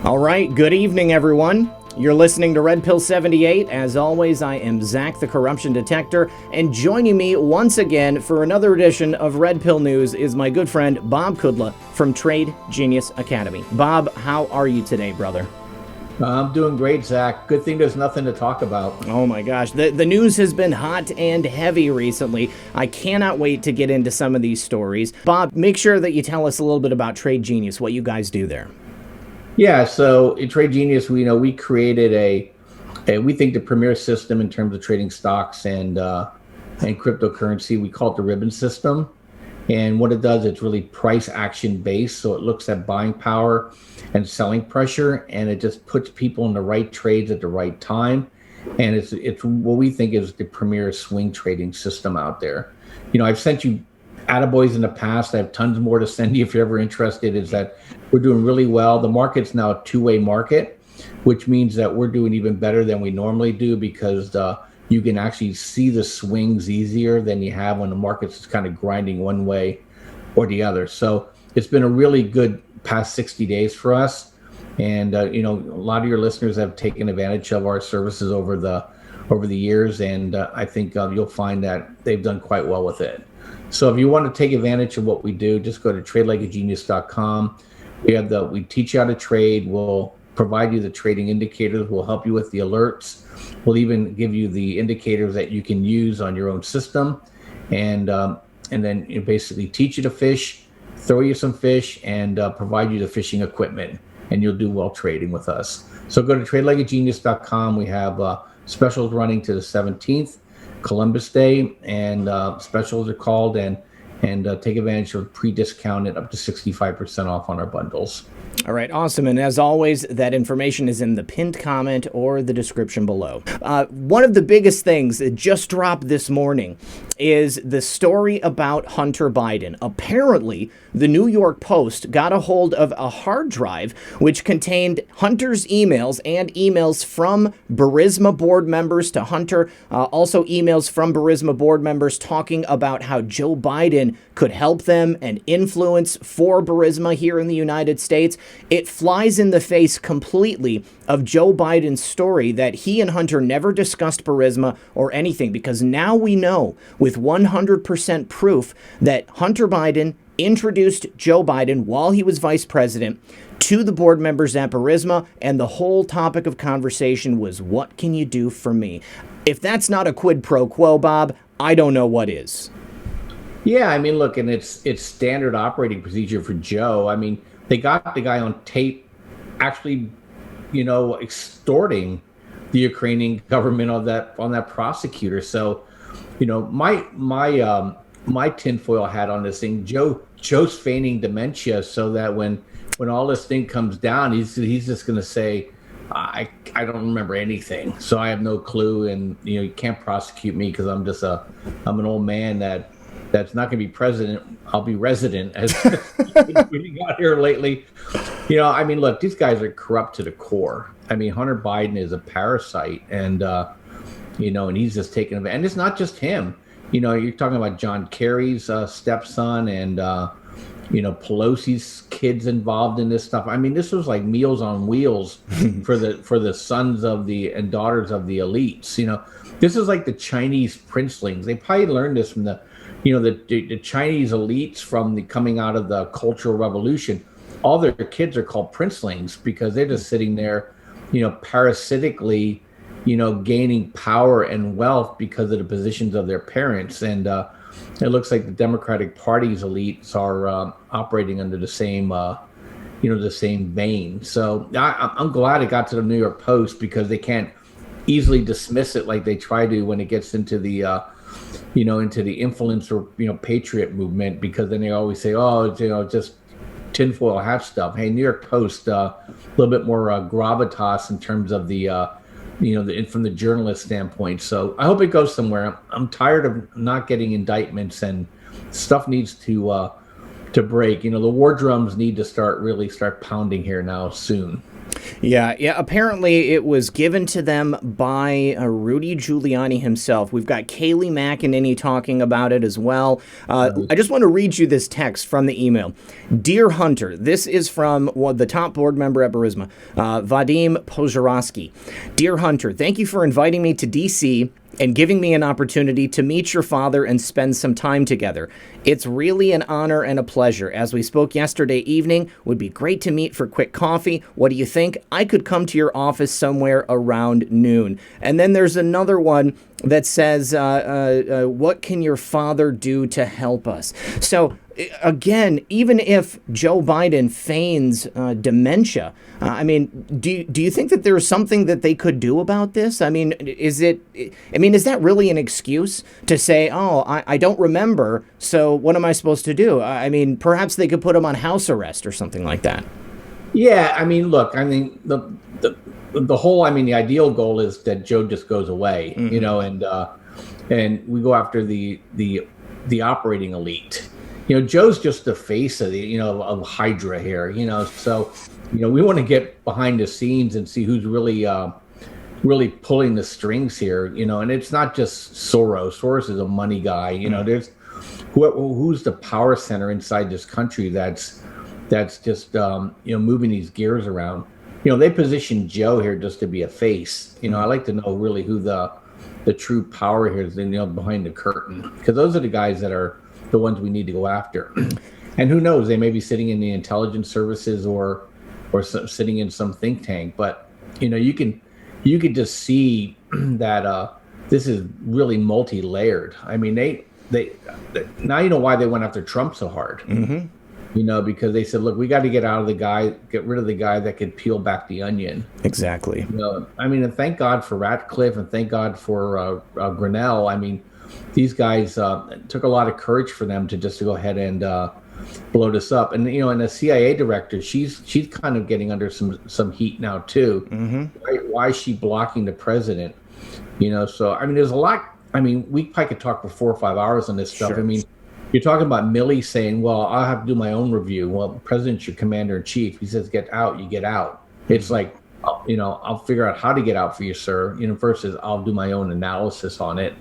All right, good evening, everyone. You're listening to Red Pill 78. As always, I am Zak, the Corruption Detector, and joining me once again for another edition of Red Pill News is my good friend Bob Kudla from Trade Genius Academy. Bob, how are you today, brother? I'm doing great, Zach. Good thing there's nothing to talk about. Oh my gosh, the news has been hot and heavy recently. I cannot wait to get into some of these stories. Bob, make sure that you tell us a little bit about Trade Genius, what you guys do there. Yeah, so in Trade Genius, we created we think the premier system in terms of trading stocks and cryptocurrency. We call it the ribbon system. And what it does, it's really price action based. So it looks at buying power and selling pressure, and it just puts people in the right trades at the right time. And it's what we think is the premier swing trading system out there. I've sent you attaboys in the past. I have tons more to send you if you're ever interested. Is that we're doing really well. The market's now a two-way market, which means that we're doing even better than we normally do because you can actually see the swings easier than you have when the market's kind of grinding one way or the other. So it's been a really good past 60 days for us. And, a lot of your listeners have taken advantage of our services over the years. And I think you'll find that they've done quite well with it. So if you want to take advantage of what we do, just go to tradelikeagenius.com. We teach you how to trade. We'll provide you the trading indicators. We'll help you with the alerts. We'll even give you the indicators that you can use on your own system, and then basically teach you to fish, throw you some fish, and provide you the fishing equipment, and you'll do well trading with us. So go to tradelikeagenius.com. We have specials running to the 17th, Columbus Day, and specials are called, and take advantage of pre-discounted up to 65% off on our bundles. All right, awesome. And as always, that information is in the pinned comment or the description below. One of the biggest things that just dropped this morning is the story about Hunter Biden. Apparently, the New York Post got a hold of a hard drive which contained Hunter's emails and emails from Burisma board members to Hunter. Also emails from Burisma board members talking about how Joe Biden could help them and influence for Burisma here in the United States. It flies in the face completely of Joe Biden's story that he and Hunter never discussed Burisma or anything, because now we know with 100% proof that Hunter Biden introduced Joe Biden while he was vice president to the board members at Burisma, and the whole topic of conversation was, what can you do for me? If that's not a quid pro quo, Bob, I don't know what is. Yeah, look, and it's standard operating procedure for Joe. They got the guy on tape actually, extorting the Ukrainian government on that prosecutor. So, my tinfoil hat on this thing, Joe's feigning dementia so that when all this thing comes down, he's just going to say, I don't remember anything, so I have no clue, and you can't prosecute me because I'm an old man that's not going to be president. I'll be resident, as we got here lately. Look, these guys are corrupt to the core. Hunter Biden is a parasite, and and he's just taking advantage. And it's not just him. You're talking about John Kerry's stepson, and Pelosi's kids involved in this stuff. This was like Meals on Wheels for the sons of and daughters of the elites. This is like the Chinese princelings. They probably learned this from the Chinese elites from coming out of the Cultural Revolution. All their kids are called princelings because they're just sitting there, parasitically, gaining power and wealth because of the positions of their parents. And it looks like the Democratic Party's elites are operating under the same vein. So I'm glad it got to the New York Post, because they can't easily dismiss it like they try to when it gets into the influencer, patriot movement, because then they always say, just tinfoil hat stuff. Hey, New York Post, a little bit more gravitas in terms of from the journalist standpoint. So I hope it goes somewhere. I'm tired of not getting indictments, and stuff needs to break. The war drums need to start pounding here now soon. Yeah. Apparently, it was given to them by Rudy Giuliani himself. We've got Kayleigh McEnany talking about it as well. I just want to read you this text from the email. Dear Hunter, this is from the top board member at Burisma, Vadim Pożarowski. Dear Hunter, thank you for inviting me to D.C. and giving me an opportunity to meet your father and spend some time together. It's really an honor and a pleasure. As we spoke yesterday evening, would be great to meet for quick coffee. What do you think? I could come to your office somewhere around noon. And then there's another one that says, what can your father do to help us? So again, even if Joe Biden feigns dementia, I mean, do you think that there's something that they could do about this? I mean, is that really an excuse to say, oh, I don't remember, so what am I supposed to do? I mean, perhaps they could put him on house arrest or something like that. Yeah, I mean, look, I mean, the whole, I mean, the ideal goal is that Joe just goes away, you know, and we go after the operating elite. You know, Joe's just the face of of Hydra here, so, we want to get behind the scenes and see who's really pulling the strings here, and it's not just Soros. Soros is a money guy, there's who's the power center inside this country that's just, moving these gears around. They position Joe here just to be a face. I'd like to know really who the true power here is, behind the curtain, because those are the guys that are the ones we need to go after. And who knows, they may be sitting in the intelligence services or sitting in some think tank. But you could just see that this is really multi-layered. I mean, they now you know why they went after Trump so hard. Because they said, look, we got to get rid of the guy that could peel back the onion. Exactly. I mean, and thank God for Ratcliffe, and thank God for Grinnell. I mean, these guys took a lot of courage for them to just go ahead and blow this up. And and the CIA director, she's kind of getting under some heat now too. Why is she blocking the president? So I mean, there's a lot. I mean, we probably could talk for 4 or 5 hours on this stuff. Sure. I mean, you're talking about Milley saying, well, I'll have to do my own review. Well, the president's your commander in chief. He says, get out, you get out. It's like, I'll figure out how to get out for you, sir. Versus I'll do my own analysis on it.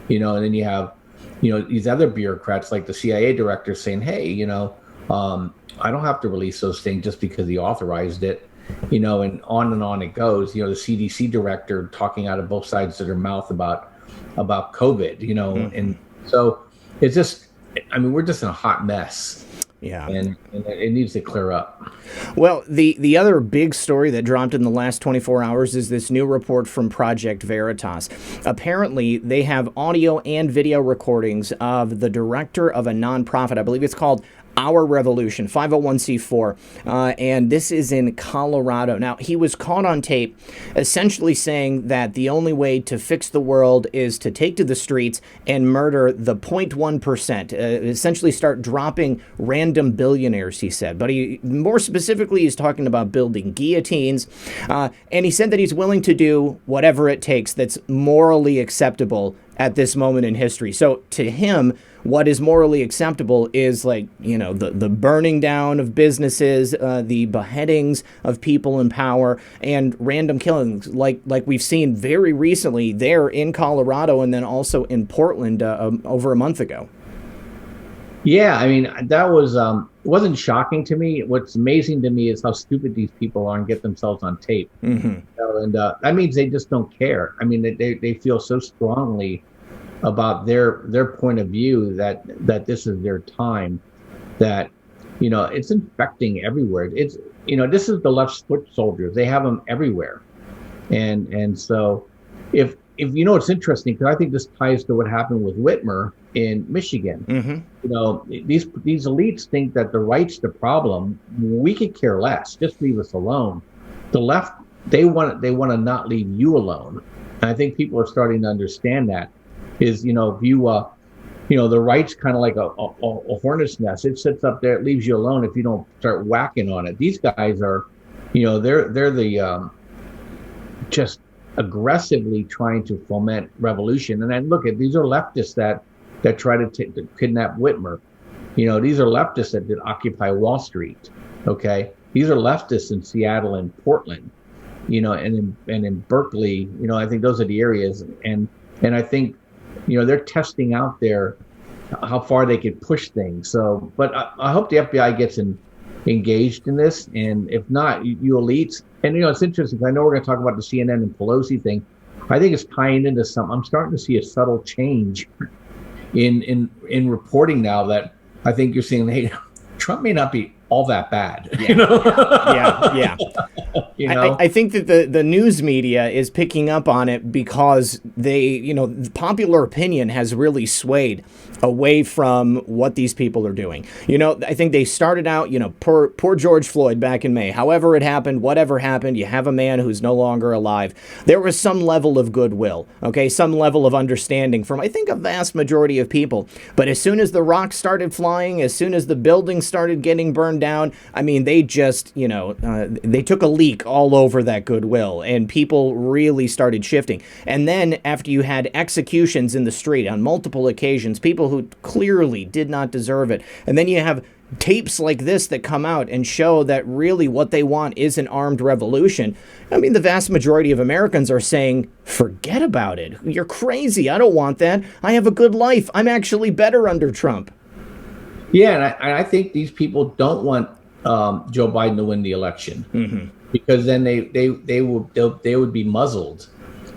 And then you have, these other bureaucrats like the CIA director saying, hey, I don't have to release those things just because he authorized it, and on it goes. The CDC director talking out of both sides of their mouth about COVID, and so it's just, I mean, we're just in a hot mess. Yeah. And it needs to clear up. Well, the other big story that dropped in the last 24 hours is this new report from Project Veritas. Apparently, they have audio and video recordings of the director of a nonprofit. I believe it's called Our Revolution, 501c4, and this is in Colorado. Now, he was caught on tape essentially saying that the only way to fix the world is to take to the streets and murder the 0.1%, essentially start dropping random billionaires, he said. But he more specifically, he's talking about building guillotines, and he said that he's willing to do whatever it takes that's morally acceptable at this moment in history. So to him, what is morally acceptable is like, the burning down of businesses, the beheadings of people in power, and random killings like we've seen very recently there in Colorado and then also in Portland over a month ago. Yeah, I mean, that was wasn't shocking to me. What's amazing to me is how stupid these people are and get themselves on tape. And that means they just don't care. I mean, they feel so strongly about their point of view that this is their time, that it's infecting everywhere. It's this is the left's foot soldiers. They have them everywhere, and so if it's interesting, because I think this ties to what happened with Whitmer in Michigan. These elites think that the right's the problem. We could care less. Just leave us alone. The left, they want to not leave you alone. And I think people are starting to understand that. Is if you the right's kind of like a hornet's nest. It sits up there, it leaves you alone if you don't start whacking on it. These guys are, they're the just aggressively trying to foment revolution. And then look at, these are leftists that try to kidnap Whitmer. These are leftists that did Occupy Wall Street. Okay, these are leftists in Seattle and Portland, and in Berkeley, I think those are the areas, and I think, they're testing out there how far they could push things. So, but I hope the FBI gets engaged in this, and if not, you elites. And it's interesting. I know we're going to talk about the CNN and Pelosi thing. I think it's tying into something. I'm starting to see a subtle change in reporting now that I think you're seeing, hey, Trump may not be all that bad. Yeah. I think that the news media is picking up on it because the popular opinion has really swayed away from what these people are doing. I think they started out, poor George Floyd back in May. However it happened, whatever happened, you have a man who's no longer alive. There was some level of goodwill, okay, some level of understanding from, I think, a vast majority of people. But as soon as the rocks started flying, as soon as the buildings started getting burned down, I mean, they just, they took a leak all over that goodwill, and people really started shifting. And then after you had executions in the street on multiple occasions, people who clearly did not deserve it, and then you have tapes like this that come out and show that really what they want is an armed revolution. I mean, the vast majority of Americans are saying, forget about it. You're crazy. I don't want that. I have a good life. I'm actually better under Trump. Yeah, and I think these people don't want Joe Biden to win the election, because then they would be muzzled.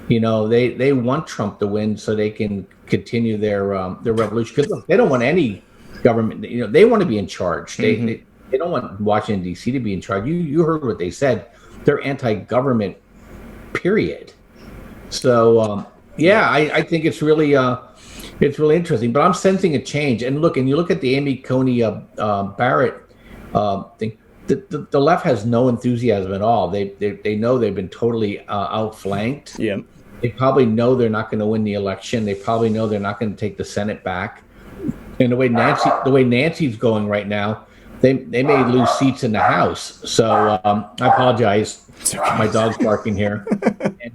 They want Trump to win so they can continue their revolution. Because they don't want any government. They want to be in charge. They don't want Washington D.C. to be in charge. You heard what they said. They're anti-government. Period. So I think it's really interesting. But I'm sensing a change. And you look at the Amy Coney Barrett thing. The left has no enthusiasm at all. They know they've been totally outflanked. Yeah. They probably know they're not going to win the election. They probably know they're not going to take the Senate back. And the way Nancy's going right now, they may lose seats in the House. So I apologize. My dog's barking here, and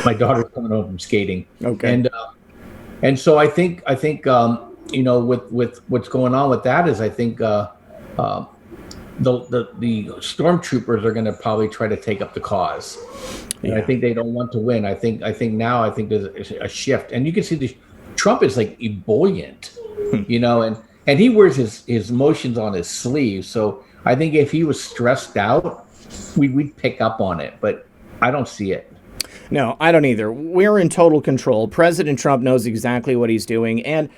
my daughter's coming home from skating. Okay. And so I think with what's going on with that is I think the stormtroopers are going to probably try to take up the cause. And I think they don't want to win. I think now there's a shift, and you can see Trump is like ebullient, and he wears his emotions on his sleeve. So I think if he was stressed out, we'd pick up on it, but I don't see it. No, I don't either. We're in total control. President Trump knows exactly what he's doing. And,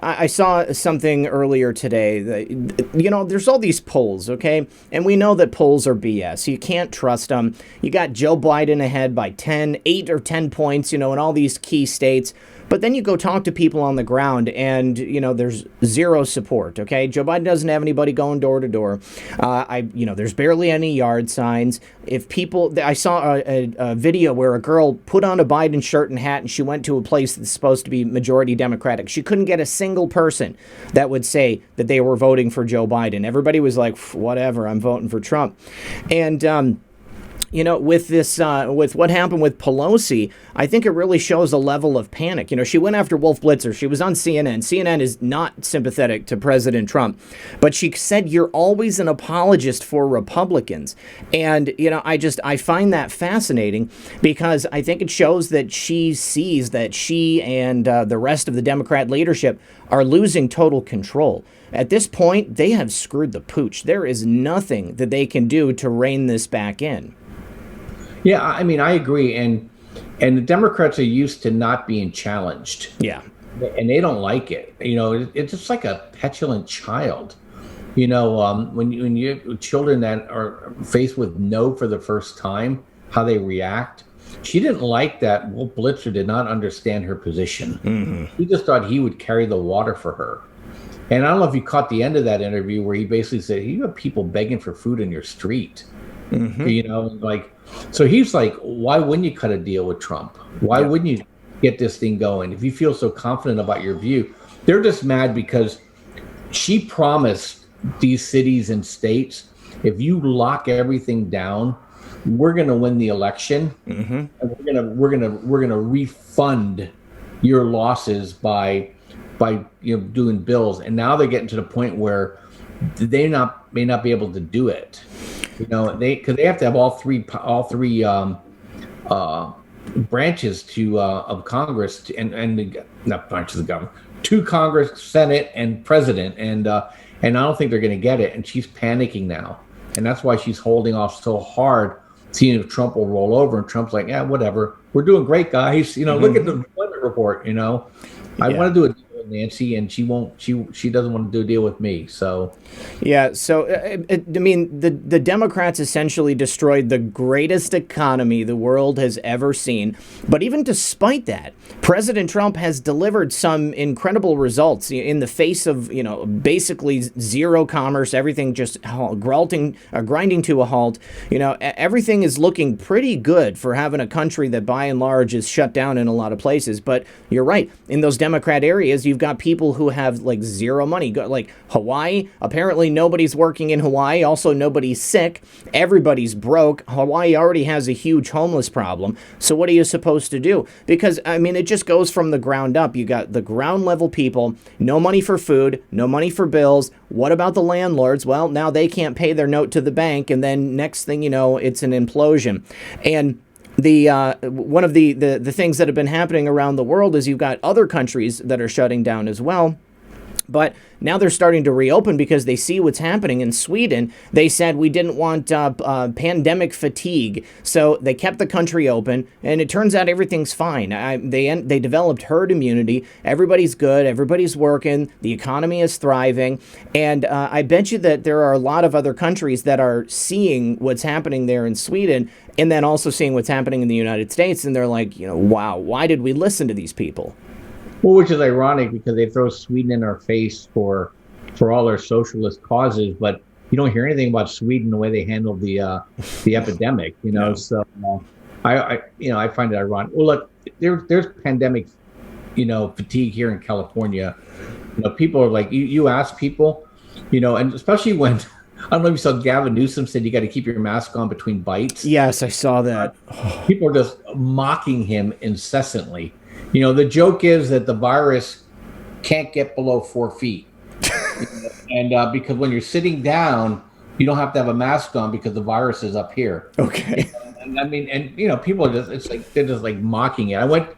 I saw something earlier today that, there's all these polls, okay? And we know that polls are BS. You can't trust them. You got Joe Biden ahead by 8 or 10 points, in all these key states. But then you go talk to people on the ground and, there's zero support, okay? Joe Biden doesn't have anybody going door to door. There's barely any yard signs. I saw a video where a girl put on a Biden shirt and hat and she went to a place that's supposed to be majority Democratic. She couldn't get a single person that would say that they were voting for Joe Biden. Everybody was like, whatever, I'm voting for Trump. And, with what happened with Pelosi, I think it really shows a level of panic. She went after Wolf Blitzer. She was on CNN. CNN is not sympathetic to President Trump, but she said, you're always an apologist for Republicans. And, I find that fascinating because I think it shows that she sees that she and the rest of the Democrat leadership are losing total control. At this point, they have screwed the pooch. There is nothing that they can do to rein this back in. Yeah, I mean, I agree. And the Democrats are used to not being challenged. Yeah. And they don't like it. It's just like a petulant child. When you have children that are faced with no for the first time, how they react. She didn't like that Wolf Blitzer did not understand her position. Mm-hmm. He just thought he would carry the water for her. And I don't know if you caught the end of that interview where he basically said, you have people begging for food in your street. Mm-hmm. So he's like, why wouldn't you cut a deal with Trump? Why wouldn't you get this thing going? If you feel so confident about your view, they're just mad because she promised these cities and states, if you lock everything down, we're going to win the election, mm-hmm. and we're going to refund your losses by doing bills. And now they're getting to the point where they may not be able to do it. because they have to have all three branches of Congress not branches of government, to Congress, Senate, and President, and I don't think they're going to get it. And she's panicking now, and that's why she's holding off so hard, seeing if Trump will roll over. And Trump's like, yeah, whatever, we're doing great, guys. Look at the employment report. I want to do a deal with Nancy, and she won't. She doesn't want to do a deal with me. So, yeah. So, I mean, the Democrats essentially destroyed the greatest economy the world has ever seen. But even despite that, President Trump has delivered some incredible results in the face of, basically zero commerce, everything just grinding to a halt. Everything is looking pretty good for having a country that by and large is shut down in a lot of places. But you're right. In those Democrat areas, you've got people who have like zero money, like Hawaii. Apparently nobody's working in Hawaii. Also, nobody's sick. Everybody's broke. Hawaii already has a huge homeless problem. So what are you supposed to do? Because, I mean, it just goes from the ground up. You got the ground level people, no money for food, no money for bills. What about the landlords? Well, now they can't pay their note to the bank. And then next thing you know, it's an implosion. And one of the things that have been happening around the world is you've got other countries that are shutting down as well. But now they're starting to reopen because they see what's happening in Sweden. They said we didn't want pandemic fatigue, so they kept the country open, and it turns out everything's fine. They developed herd immunity. Everybody's good. Everybody's working. The economy is thriving, and I bet you that there are a lot of other countries that are seeing what's happening there in Sweden, and then also seeing what's happening in the United States, and they're like, wow, why did we listen to these people? Well, which is ironic because they throw Sweden in our face for all their socialist causes, but you don't hear anything about Sweden the way they handled the epidemic. No. So I find it ironic. Well, look, there's pandemic, fatigue here in California. People are like, you ask people, and especially when I don't know if you saw Gavin Newsom said you got to keep your mask on between bites. Yes, I saw that. People are just mocking him incessantly. The joke is that the virus can't get below 4 feet. And because when you're sitting down, you don't have to have a mask on because the virus is up here. Okay. And I mean, people are they're just like mocking it. I went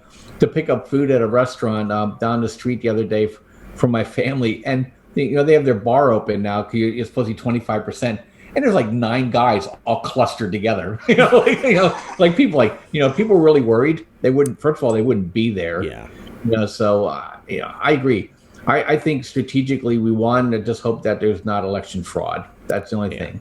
to pick up food at a restaurant down the street the other day for my family. And, they have their bar open now because you're supposed to be 25%. And there's like 9 guys all clustered together. People people were really worried. They wouldn't. First of all, they wouldn't be there. Yeah. So I agree. I think strategically we won. I just hope that there's not election fraud. That's the only thing.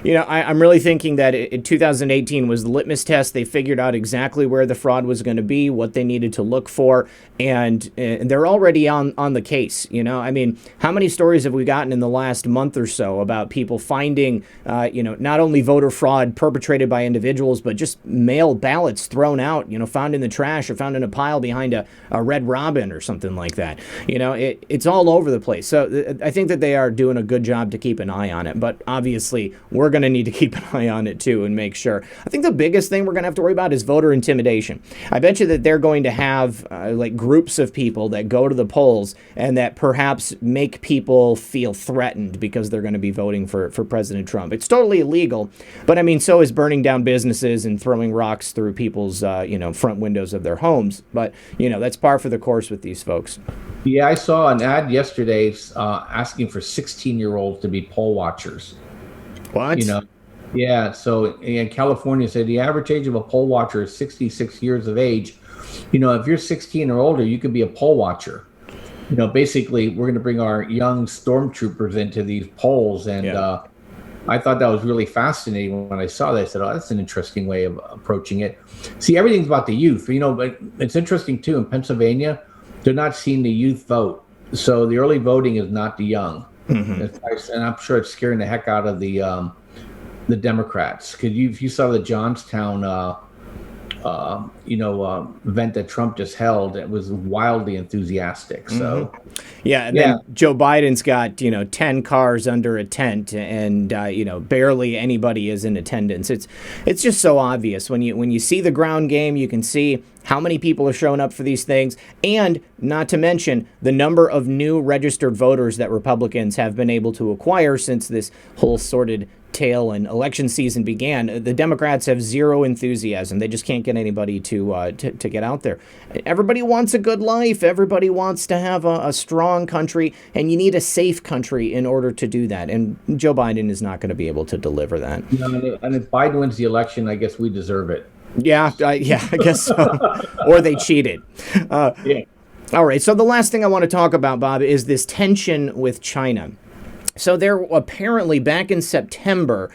I'm really thinking that in 2018 was the litmus test. They figured out exactly where the fraud was going to be, what they needed to look for, and they're already on the case. I mean, how many stories have we gotten in the last month or so about people finding, not only voter fraud perpetrated by individuals, but just mail ballots thrown out, found in the trash or found in a pile behind a Red Robin or something like that. It's all over the place. So I think that they are doing a good job to keep an eye on it, but obviously we're going to need to keep an eye on it too and make sure. I think the biggest thing we're going to have to worry about is voter intimidation. I bet you that they're going to have like groups of people that go to the polls and that perhaps make people feel threatened because they're going to be voting for President Trump. It's totally illegal, but I mean, so is burning down businesses and throwing rocks through people's front windows of their homes. But that's par for the course with these folks. Yeah, I saw an ad yesterday asking for 16-year-olds to be poll watchers. What? Yeah. So in California, said the average age of a poll watcher is 66 years of age. If you're 16 or older, you could be a poll watcher. Basically, we're going to bring our young stormtroopers into these polls. And I thought that was really fascinating when I saw that. I said, oh, that's an interesting way of approaching it. See, everything's about the youth. But it's interesting, too. In Pennsylvania, they're not seeing the youth vote. So the early voting is not the young. Mm-hmm. And I'm sure it's scaring the heck out of the Democrats. Because if you saw the Johnstown, event that Trump just held, it was wildly enthusiastic. So, and then Joe Biden's got 10 cars under a tent, and barely anybody is in attendance. It's just so obvious when you see the ground game. You can see how many people are showing up for these things, and not to mention the number of new registered voters that Republicans have been able to acquire since this whole sordid tail and election season began, the Democrats have zero enthusiasm. They just can't get anybody to get out there. Everybody wants a good life. Everybody wants to have a strong country, and you need a safe country in order to do that. And Joe Biden is not going to be able to deliver that. And if Biden wins the election, I guess we deserve it. Yeah, I guess so. Or they cheated. Yeah. All right, so the last thing I want to talk about, Bob, is this tension with China. So there apparently, back in September,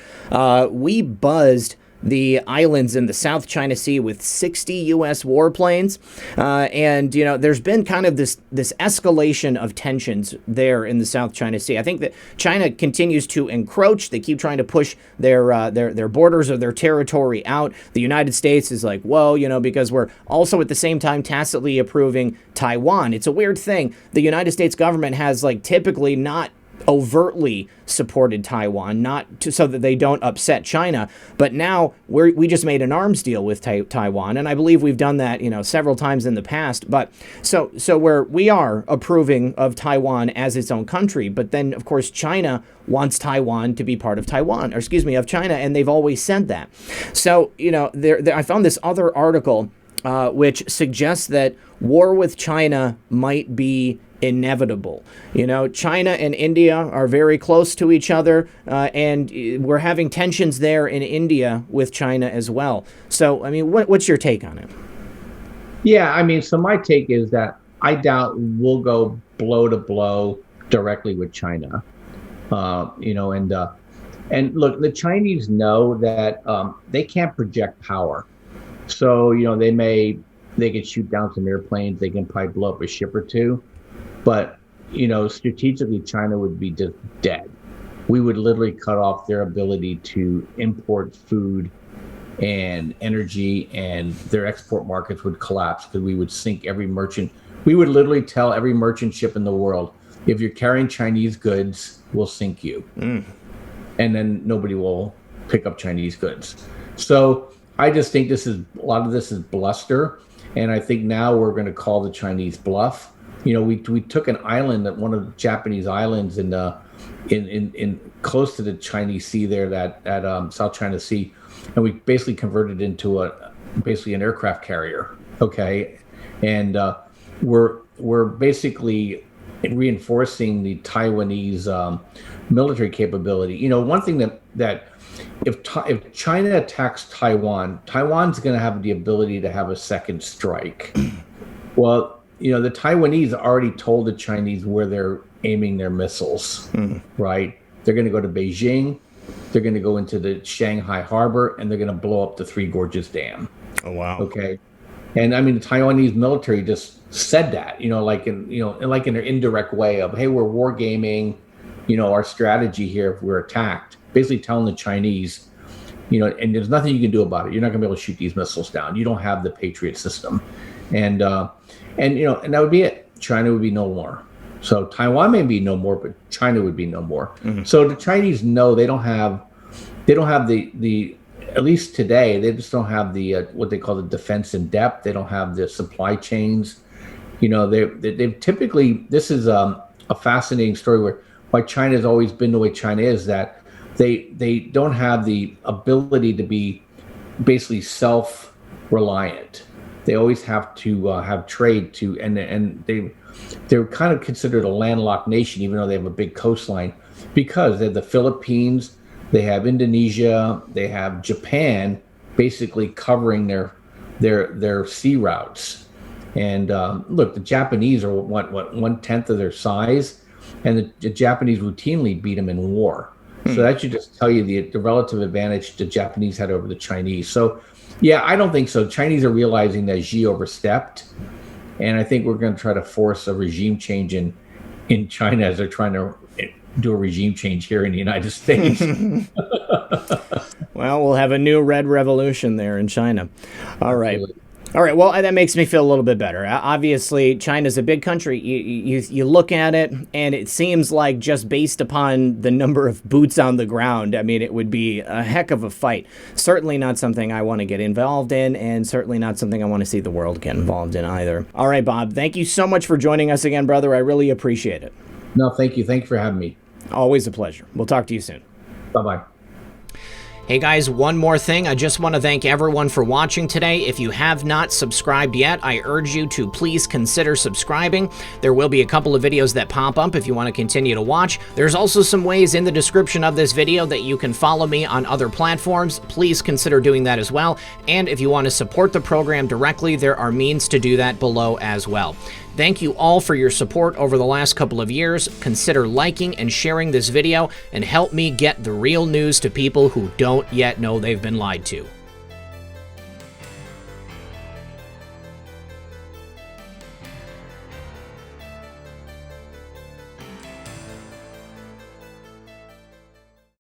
we buzzed the islands in the South China Sea with 60 U.S. warplanes. And, there's been kind of this escalation of tensions there in the South China Sea. I think that China continues to encroach. They keep trying to push their borders or their territory out. The United States is like, whoa, because we're also at the same time tacitly approving Taiwan. It's a weird thing. The United States government has typically not overtly supported Taiwan, so that they don't upset China. But now we just made an arms deal with Taiwan, and I believe we've done that, several times in the past. But so where we are approving of Taiwan as its own country, but then of course China wants Taiwan to be part of of China, and they've always said that. So I found this other article which suggests that war with China might be inevitable. China and India are very close to each other, and we're having tensions there in India with China as well. So, what's your take on it? Yeah, so my take is that I doubt we'll go blow to blow directly with China. And look, the Chinese know that they can't project power. So, they can shoot down some airplanes, they can probably blow up a ship or two. But, strategically, China would be just dead. We would literally cut off their ability to import food and energy, and their export markets would collapse because we would sink every merchant. We would literally tell every merchant ship in the world, if you're carrying Chinese goods, we'll sink you. And then nobody will pick up Chinese goods. So I just think a lot of this is bluster. And I think now we're going to call the Chinese bluff. We took an island, one of the Japanese islands in close to the Chinese Sea there, at South China Sea, and we basically converted it into basically an aircraft carrier. Okay, and we're basically reinforcing the Taiwanese military capability. One thing that if China attacks Taiwan, Taiwan's going to have the ability to have a second strike. Well, the Taiwanese already told the Chinese where they're aiming their missiles, right? They're going to go to Beijing, they're going to go into the Shanghai harbor, and they're going to blow up the Three Gorges Dam. Oh, wow. Okay. And the Taiwanese military just said that, like in their indirect way of, hey, we're wargaming, our strategy here if we're attacked, basically telling the Chinese, and there's nothing you can do about it. You're not going to be able to shoot these missiles down. You don't have the Patriot system. And that would be it. China would be no more. So Taiwan may be no more, but China would be no more. So the Chinese know they don't have the at least today, they just don't have the what they call the defense in depth. They don't have the supply chains. They've typically, this is a fascinating story why China has always been the way China is, that they don't have the ability to be basically self-reliant. They always have to have trade and they're kind of considered a landlocked nation, even though they have a big coastline, because they have the Philippines, they have Indonesia, they have Japan, basically covering their sea routes. And look, the Japanese are what 1/10 of their size, and the Japanese routinely beat them in war. So that should just tell you the relative advantage the Japanese had over the Chinese. So, yeah, I don't think so. Chinese are realizing that Xi overstepped, and I think we're going to try to force a regime change in China as they're trying to do a regime change here in the United States. Well, we'll have a new red revolution there in China. All right. Absolutely. All right, well, that makes me feel a little bit better. Obviously, China's a big country. You look at it, and it seems like just based upon the number of boots on the ground, it would be a heck of a fight. Certainly not something I want to get involved in, and certainly not something I want to see the world get involved in either. All right, Bob, thank you so much for joining us again, brother. I really appreciate it. No, thank you. Thank you for having me. Always a pleasure. We'll talk to you soon. Bye-bye. Hey guys, one more thing. I just want to thank everyone for watching today. If you have not subscribed yet, I urge you to please consider subscribing. There will be a couple of videos that pop up if you want to continue to watch. There's also some ways in the description of this video that you can follow me on other platforms. Please consider doing that as well. And if you want to support the program directly, there are means to do that below as well. Thank you all for your support over the last couple of years. Consider liking and sharing this video and help me get the real news to people who don't yet know they've been lied to.